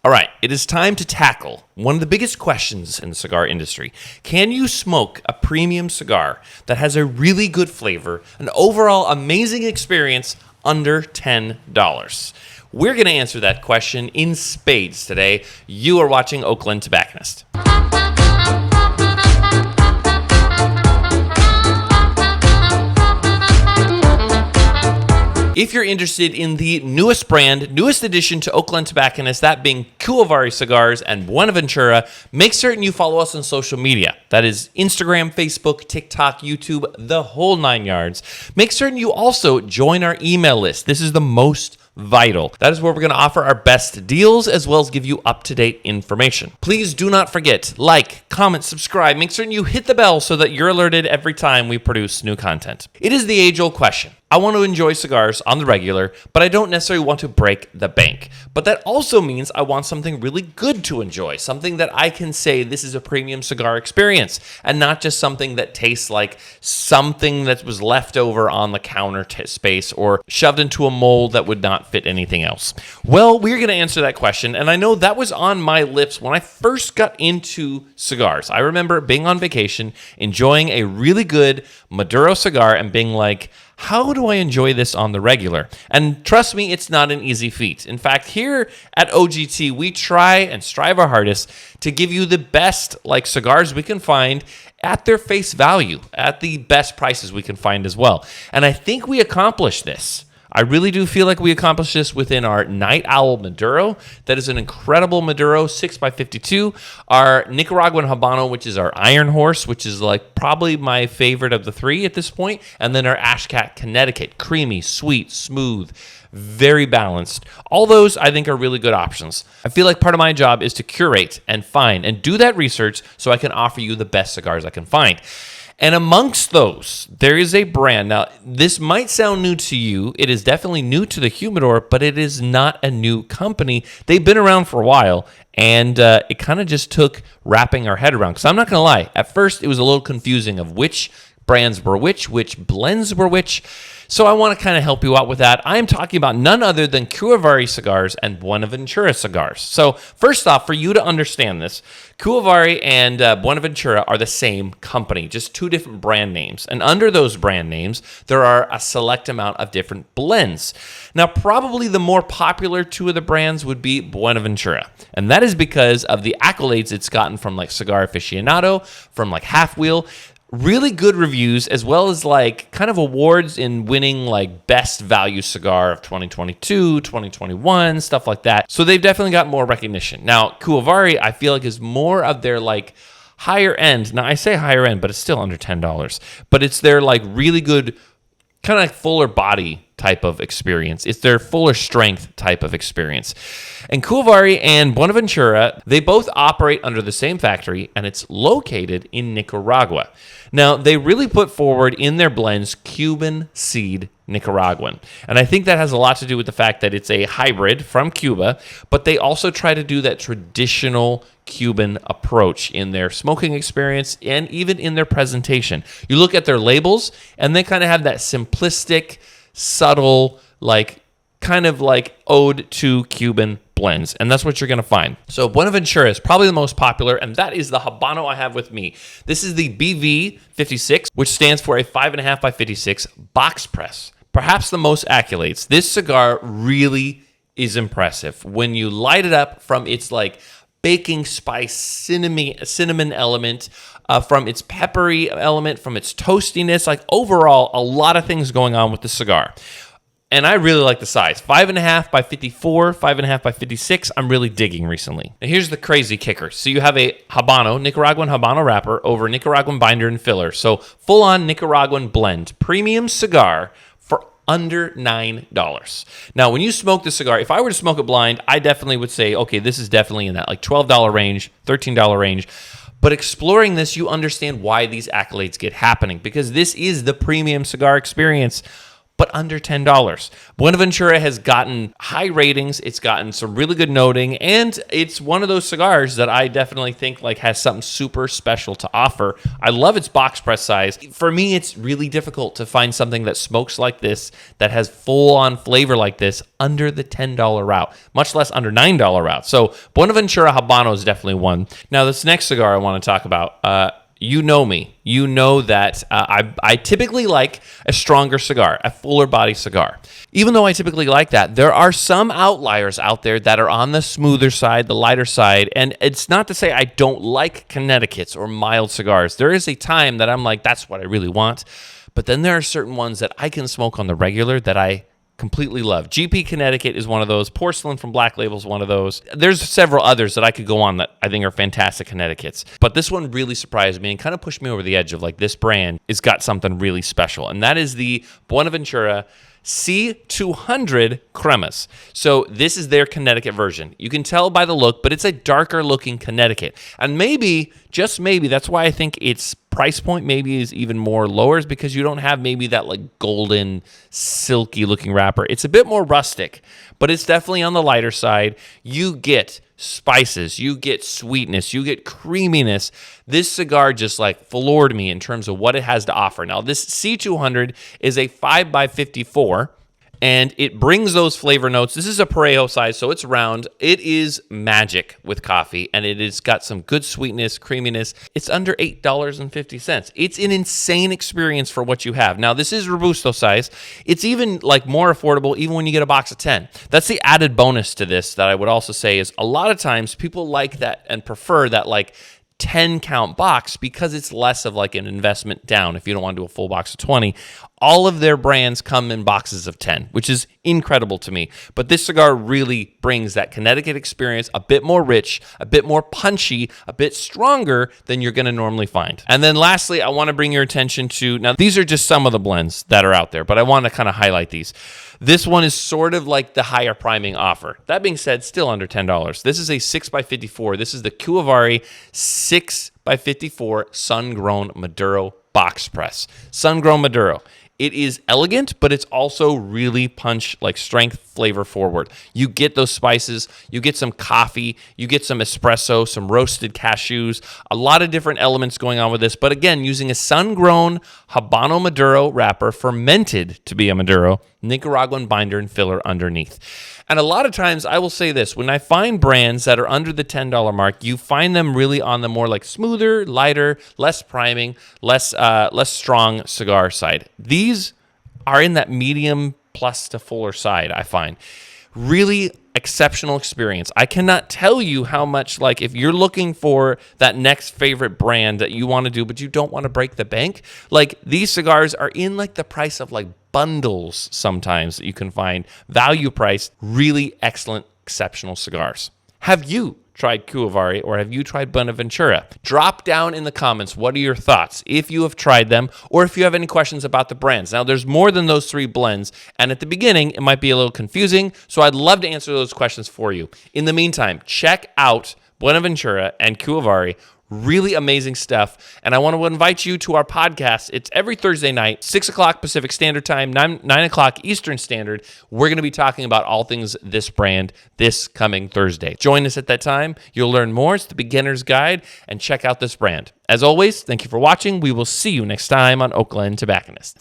All right, it is time to tackle one of the biggest questions in the cigar industry. Can you smoke a premium cigar that has a really good flavor, an overall amazing experience under $10? We're going to answer that question in spades today. You are watching Oakland Tobacconist. If you're interested in the newest brand, newest addition to Oakland Tobacconist, that being Curivari Cigars and Buenaventura, make certain you follow us on social media. That is Instagram, Facebook, TikTok, YouTube, the whole 9 yards. Make certain you also join our email list. This is the most vital. That is where we're going to offer our best deals as well as give you up-to-date information. Please do not forget, like, comment, subscribe. Make certain you hit the bell so that you're alerted every time we produce new content. It is the age-old question. I want to enjoy cigars on the regular, but I don't necessarily want to break the bank. But that also means I want something really good to enjoy, something that I can say this is a premium cigar experience, and not just something that tastes like something that was left over on the counter space or shoved into a mold that would not fit anything else. Well, we're going to answer that question, and I know that was on my lips when I first got into cigars. I remember being on vacation, enjoying a really good Maduro cigar, and being like, how do I enjoy this on the regular? And trust me, it's not an easy feat. In fact, here at OGT, we try and strive our hardest to give you the best cigars we can find at their face value, at the best prices we can find as well. And I think we accomplished this. I really do feel like we accomplished this within our Night Owl Maduro. That is an incredible Maduro, 6x52. Our Nicaraguan Habano, which is our Iron Horse, which is probably my favorite of the three at this point. And then our Ashcat Connecticut, creamy, sweet, smooth, very balanced. All those I think are really good options. I feel like part of my job is to curate and find and do that research so I can offer you the best cigars I can find. And amongst those, there is a brand. Now, this might sound new to you. It is definitely new to the humidor, but it is not a new company. They've been around for a while, and it kind of just took wrapping our head around. Because I'm not going to lie, at first it was a little confusing of which brands were which blends were which. So I want to kind of help you out with that. I am talking about none other than Curivari Cigars and Buenaventura Cigars. So first off, for you to understand this, Curivari and Buenaventura are the same company, just two different brand names. And under those brand names, there are a select amount of different blends. Now, probably the more popular two of the brands would be Buenaventura. And that is because of the accolades it's gotten from Cigar Aficionado, from Half Wheel. Really good reviews, as well as kind of awards in winning best value cigar of 2022, 2021, stuff like that. So they've definitely got more recognition. Now, Curivari, I feel is more of their higher end. Now, I say higher end, but it's still under $10. But it's their really good, kind of fuller body type of experience. It's their fuller strength type of experience. And Curivari and Buenaventura, they both operate under the same factory, and it's located in Nicaragua. Now, they really put forward in their blends Cuban seed Nicaraguan. And I think that has a lot to do with the fact that it's a hybrid from Cuba, but they also try to do that traditional Cuban approach in their smoking experience and even in their presentation. You look at their labels, and they kind of have that simplistic, subtle, kind of ode to Cuban blends, and that's what you're going to find. So Buenaventura is probably the most popular, and that is the Habano I have with me. This is the BV56, which stands for a 5.5x56 box press. Perhaps the most accolades. This cigar really is impressive. When you light it up from its baking spice, cinnamon element, from its peppery element, from its toastiness, overall, a lot of things going on with the cigar. And I really like the size. 5.5x54, 5.5x56, I'm really digging recently. Now here's the crazy kicker. So you have a Habano, Nicaraguan Habano wrapper over Nicaraguan binder and filler. So full-on Nicaraguan blend. Premium cigar for under $9. Now, when you smoke the cigar, if I were to smoke it blind, I definitely would say, okay, this is definitely in that $12 range, $13 range. But exploring this, you understand why these accolades get happening, because this is the premium cigar experience but under $10. Buenaventura has gotten high ratings. It's gotten some really good noting, and it's one of those cigars that I definitely think like has something super special to offer. I love its box press size. For me, it's really difficult to find something that smokes like this, that has full-on flavor like this, under the $10 route, much less under $9 route. So Buenaventura Habano is definitely one. Now, this next cigar I want to talk about, you know me. You know that I typically like a stronger cigar, a fuller body cigar. Even though I typically like that, there are some outliers out there that are on the smoother side, the lighter side. And it's not to say I don't like Connecticut's or mild cigars. There is a time that I'm like, that's what I really want. But then there are certain ones that I can smoke on the regular that I completely love. GP Connecticut is one of those. Porcelain from Black Label is one of those. There's several others that I could go on that I think are fantastic Connecticut's. But this one really surprised me and kind of pushed me over the edge of like, this brand has got something really special. And that is the Buenaventura C200 Cremas. So this is their Connecticut version. You can tell by the look, but it's a darker looking Connecticut. And maybe, just maybe, that's why I think its price point maybe is even more lower, is because you don't have maybe that like golden, silky looking wrapper. It's a bit more rustic, but it's definitely on the lighter side. You get spices, you get sweetness, you get creaminess. This cigar just like floored me in terms of what it has to offer. Now, this C200 is a 5x54, and it brings those flavor notes. This is a Parejo size, so it's round. It is magic with coffee, and it has got some good sweetness, creaminess. It's under $8.50. It's an insane experience for what you have. Now, this is Robusto size. It's even like more affordable even when you get a box of 10. That's the added bonus to this that I would also say is a lot of times people like that and prefer that like 10 count box because it's less of like an investment down if you don't want to do a full box of 20. All of their brands come in boxes of 10, which is incredible to me. But this cigar really brings that Connecticut experience, a bit more rich, a bit more punchy, a bit stronger than you're going to normally find. And then lastly, I want to bring your attention to, now these are just some of the blends that are out there, but I want to kind of highlight these. This one is sort of like the higher priming offer. That being said, still under $10. This is a 6x54. This is the Curivari 6x54 sun-grown Maduro box press. Sun-grown Maduro. It is elegant, but it's also really punch, like strength, flavor forward. You get those spices, you get some coffee, you get some espresso, some roasted cashews, a lot of different elements going on with this. But again, using a sun-grown Habano Maduro wrapper, fermented to be a Maduro, Nicaraguan binder and filler underneath. And a lot of times, I will say this, when I find brands that are under the $10 mark, you find them really on the more like smoother, lighter, less priming, less strong cigar side. These are in that medium plus to fuller side, I find. Really exceptional experience. I cannot tell you how much, like, if you're looking for that next favorite brand that you want to do, but you don't want to break the bank, like, these cigars are in, like, the price of, like, bundles sometimes that you can find. Value price, really excellent, exceptional cigars. Have you tried Curivari or have you tried Buenaventura? Drop down in the comments. What are your thoughts if you have tried them or if you have any questions about the brands? Now, there's more than those three blends, and at the beginning, it might be a little confusing, so I'd love to answer those questions for you. In the meantime, check out Buenaventura and Curivari. Really amazing stuff. And I want to invite you to our podcast. It's every Thursday night, 6 o'clock Pacific Standard Time, 9 o'clock Eastern Standard. We're going to be talking about all things this brand this coming Thursday. Join us at that time. You'll learn more. It's the beginner's guide, and check out this brand. As always, thank you for watching. We will see you next time on Oakland Tobacconist.